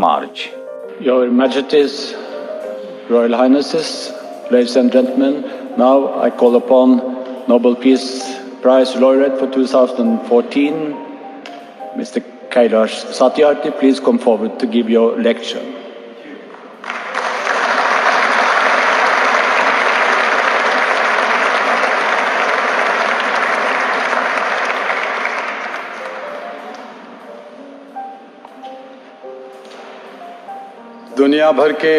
march. Your Majesties, Royal Highnesses, ladies and gentlemen, now I call upon Nobel Peace Prize laureate for 2014, Mr. Kailash Satyarthi. Please come forward to give your lecture. दुनिया भर के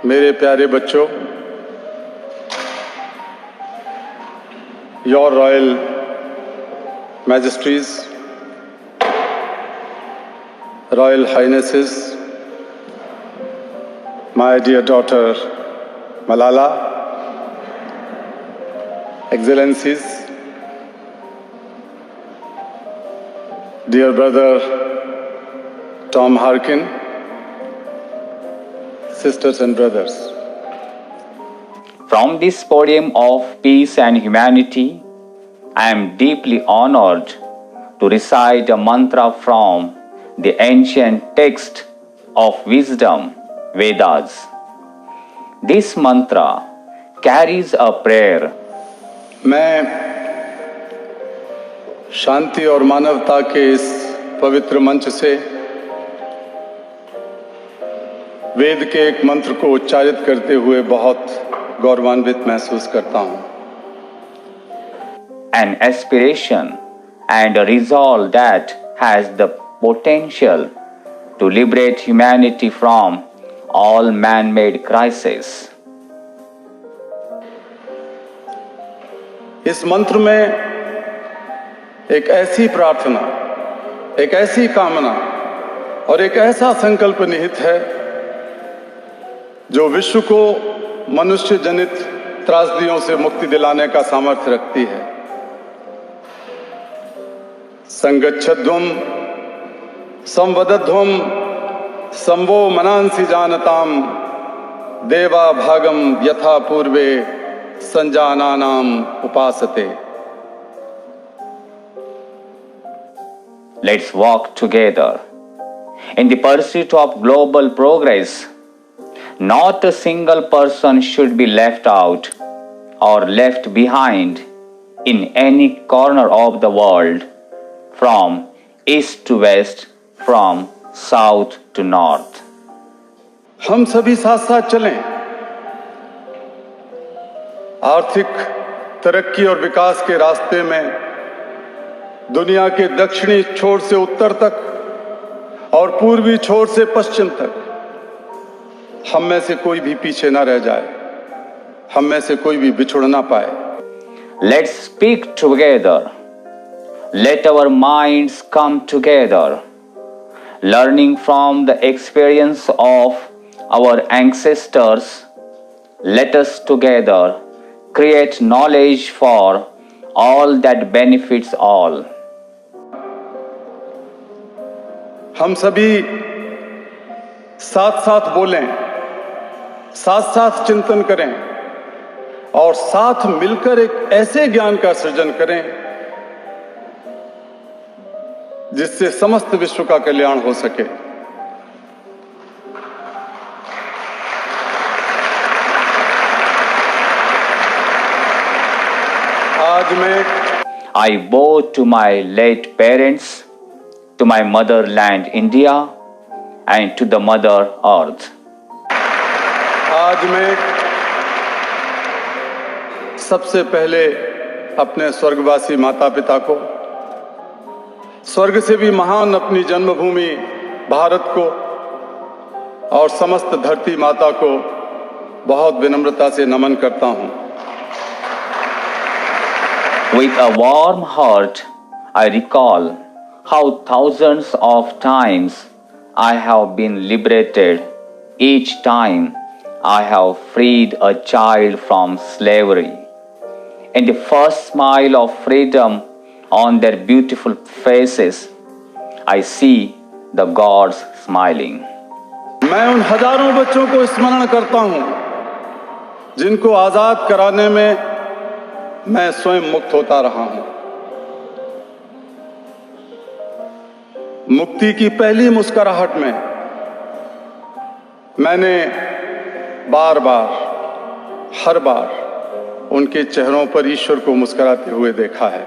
मेरे प्यारे बच्चों, Your Royal Majesties, Royal Highnesses, my dear daughter Malala, Excellencies, dear brother Tom Harkin, sisters and brothers. From this podium of peace and humanity, I am deeply honored to recite a mantra from the ancient text of wisdom, Vedas. This mantra carries a prayer. मैं शांति और मानवता के इस पवित्र मंच से वेद के एक मंत्र को उच्चारित करते हुए बहुत गौरवान्वित महसूस करता हूँ। An aspiration and a resolve that has the potential to liberate humanity from all man-made crises. इस मंत्र में एक ऐसी प्रार्थना, एक ऐसी कामना और एक ऐसा संकल्प निहित है जो विश्व को मनुष्य जनित त्रासदियों से मुक्ति दिलाने का सामर्थ्य रखती है। संगच्छध्वम संवदध्वम संवो मनांसि जानताम देवा भागम यथा पूर्वे संजानानाम उपासते। Let's walk together in the pursuit of global progress. Not a single person should be left out or left behind in any corner of the world, from east to west, from south to north. हम सभी साथ साथ चलें। आर्थिक तरक्की और विकास के रास्ते में दुनिया के दक्षिणी छोर से उत्तर तक और पूर्वी छोर से पश्चिम तक हम में से कोई भी पीछे ना रह जाए, हम में से कोई भी बिछुड़ ना पाए। Let's speak together. Let our minds come together. Learning from the experience of our ancestors, let us together create knowledge for all that benefits all. हम सभी साथ साथ बोलें, साथ साथ चिंतन करें और साथ मिलकर एक ऐसे ज्ञान का सृजन करें जिससे समस्त विश्व का कल्याण हो सके। आज मैं I bow to my late parents, to my motherland India, and to the Mother Earth. आज मैं सबसे पहले अपने स्वर्गवासी माता पिता को, स्वर्ग से भी महान अपनी जन्मभूमि भारत को और समस्त धरती माता को बहुत विनम्रता से नमन करता हूँ। With a warm heart, I recall how thousands of times I have been liberated, each time I have freed a child from slavery. In the first smile of freedom on their beautiful faces, I see the gods smiling. मैं उन हजारों बच्चों को स्मरण करता हूँ जिनको आजाद कराने में मैं स्वयं मुक्त होता रहा हूँ। मुक्ति की पहली मुस्कुराहट में मैंने बार बार, हर बार उनके चेहरों पर ईश्वर को मुस्कुराते हुए देखा है।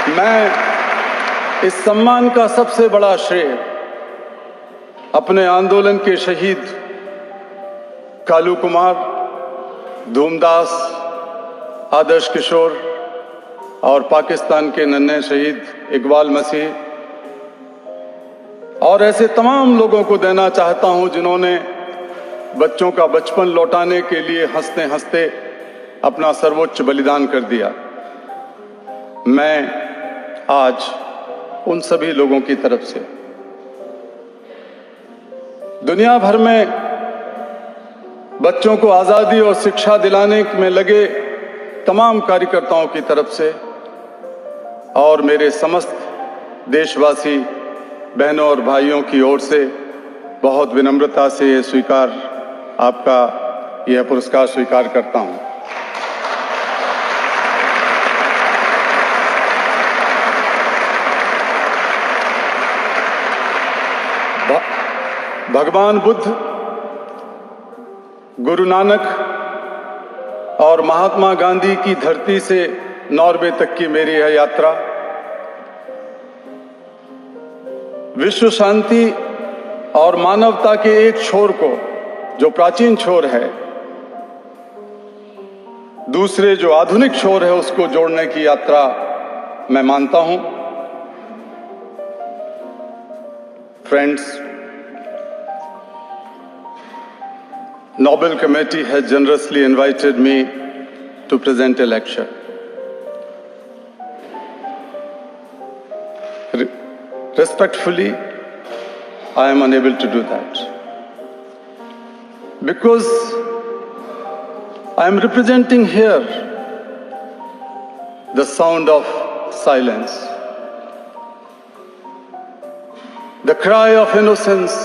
मैं इस सम्मान का सबसे बड़ा श्रेय अपने आंदोलन के शहीद कालू कुमार, धूमदास, आदर्श किशोर और पाकिस्तान के नन्हे शहीद इकबाल मसीह और ऐसे तमाम लोगों को देना चाहता हूं जिन्होंने बच्चों का बचपन लौटाने के लिए हंसते हंसते अपना सर्वोच्च बलिदान कर दिया। मैं आज उन सभी लोगों की तरफ से दुनिया भर में बच्चों को आज़ादी और शिक्षा दिलाने में लगे तमाम कार्यकर्ताओं की तरफ से और मेरे समस्त देशवासी बहनों और भाइयों की ओर से बहुत विनम्रता से आपका यह पुरस्कार स्वीकार करता हूं। भगवान बुद्ध, गुरु नानक और महात्मा गांधी की धरती से नॉर्वे तक की मेरी यह यात्रा विश्व शांति और मानवता के एक छोर को, जो प्राचीन छोर है, दूसरे जो आधुनिक छोर है, उसको जोड़ने की यात्रा मैं मानता हूं। Friends, Nobel Committee has generously invited me to present a lecture. Respectfully, I am unable to do that because I am representing here the sound of silence, the cry of innocence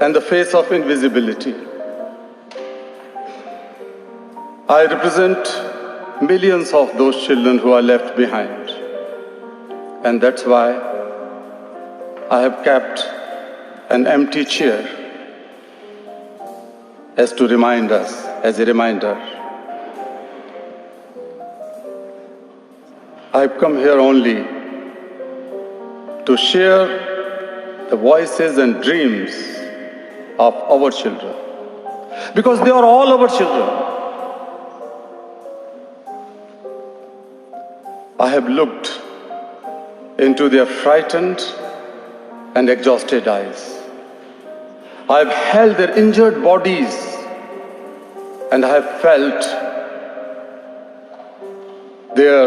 and the face of invisibility. I represent millions of those children who are left behind, and that's why I have kept an empty chair as a reminder. I've come here only to share the voices and dreams of our children, because they are all our children. I have looked into their frightened and exhausted eyes. I have held their injured bodies and I have felt their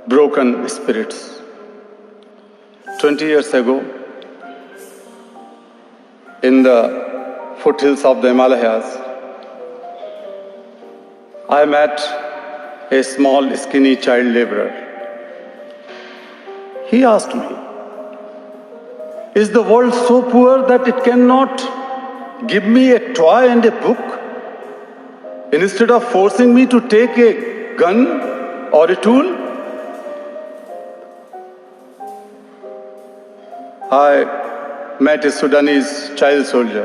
broken spirits. 20 years ago, in the foothills of the Himalayas, I met a small, skinny child laborer. He asked me, "Is the world so poor that it cannot give me a toy and a book instead of forcing me to take a gun or a tool?" I met a Sudanese child soldier.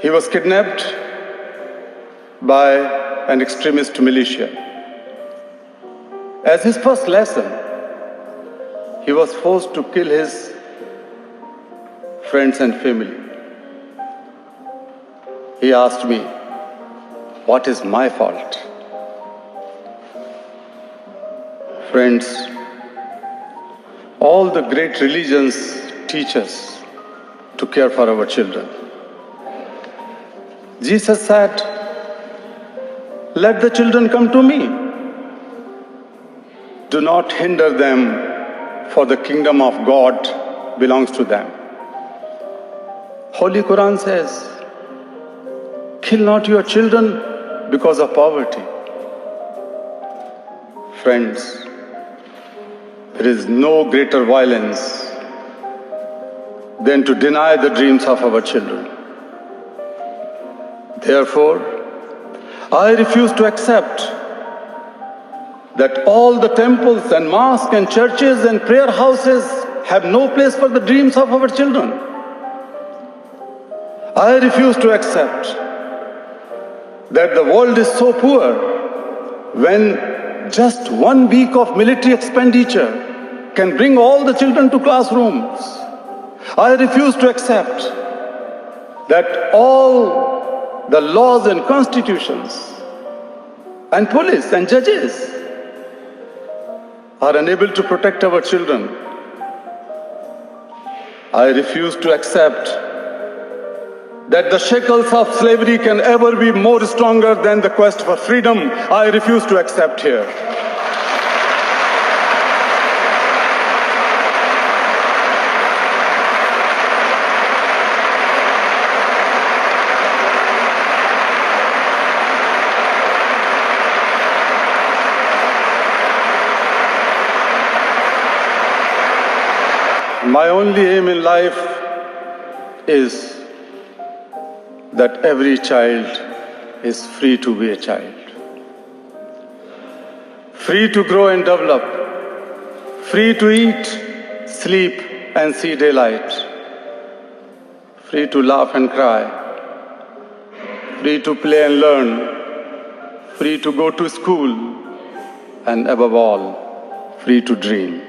He was kidnapped by an extremist militia. As his first lesson, he was forced to kill his friends and family. He asked me, "What is my fault?" Friends, all the great religions teach us to care for our children. Jesus said, "Let the children come to me. Do not hinder them, for the kingdom of God belongs to them." Holy Quran says, "Kill not your children because of poverty." Friends, there is no greater violence than to deny the dreams of our children. Therefore, I refuse to accept that all the temples and mosques and churches and prayer houses have no place for the dreams of our children. I refuse to accept that the world is so poor when just 1 week of military expenditure can bring all the children to classrooms. I refuse to accept that all the laws and constitutions and police and judges are unable to protect our children. I refuse to accept that the shackles of slavery can ever be more stronger than the quest for freedom. I refuse to accept here. My only aim in life is that every child is free to be a child, free to grow and develop, free to eat, sleep and see daylight, free to laugh and cry, free to play and learn, free to go to school, and above all, free to dream.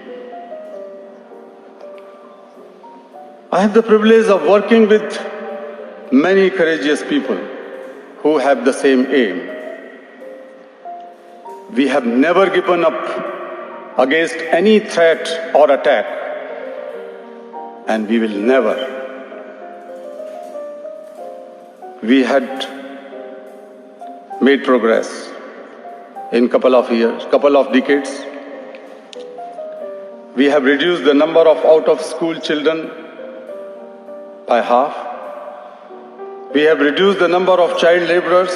I have the privilege of working with many courageous people who have the same aim. We have never given up against any threat or attack, and we will never. We had made progress in couple of years, couple of decades. We have reduced the number of out-of-school children by half. We have reduced the number of child laborers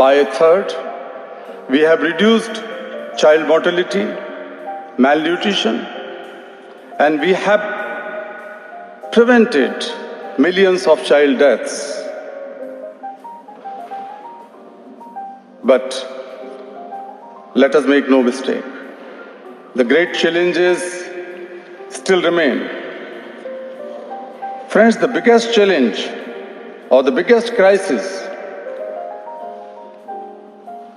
by a third. We have reduced child mortality, malnutrition, and we have prevented millions of child deaths. But let us make no mistake, the great challenges still remain. Friends, the biggest challenge or the biggest crisis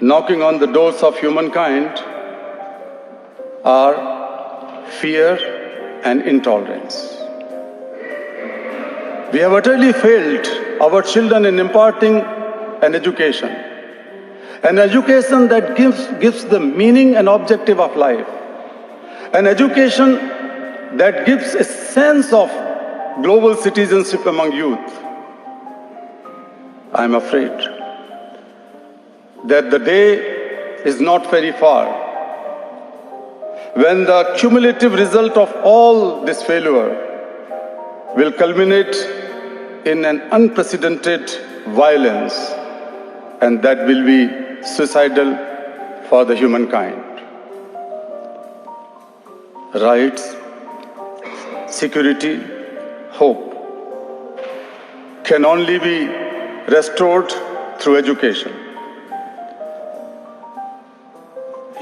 knocking on the doors of humankind are fear and intolerance. We have utterly failed our children in imparting an education that gives the meaning and objective of life, an education that gives a sense of global citizenship among youth. I am afraid that the day is not very far when the cumulative result of all this failure will culminate in an unprecedented violence, and that will be suicidal for the humankind. Rights, security, hope can only be restored through education.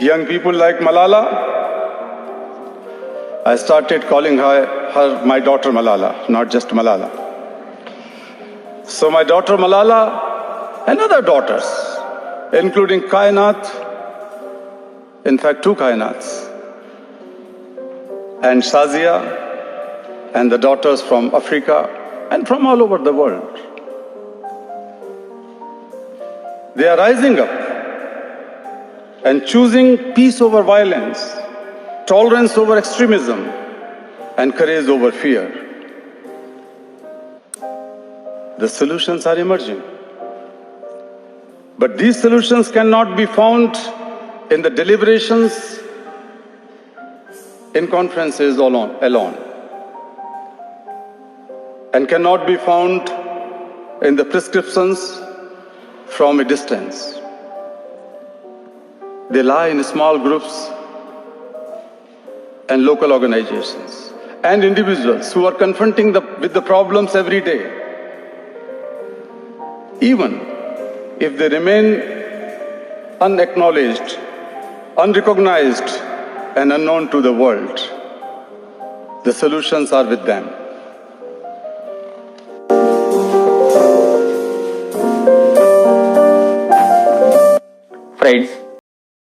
Young people like Malala, I started calling her my daughter Malala, not just Malala. So my daughter Malala and other daughters, including Kainat, in fact 2 Kainats, and Shazia, and the daughters from Africa and from all over the world. They are rising up and choosing peace over violence, tolerance over extremism, and courage over fear. the solutions are emerging. But these solutions cannot be found in the deliberations in conferences alone, and cannot be found in the prescriptions from a distance. They lie in small groups and local organizations and individuals who are confronting with the problems every day. Even if they remain unacknowledged, unrecognized, and unknown to the world, the solutions are with them. Friends,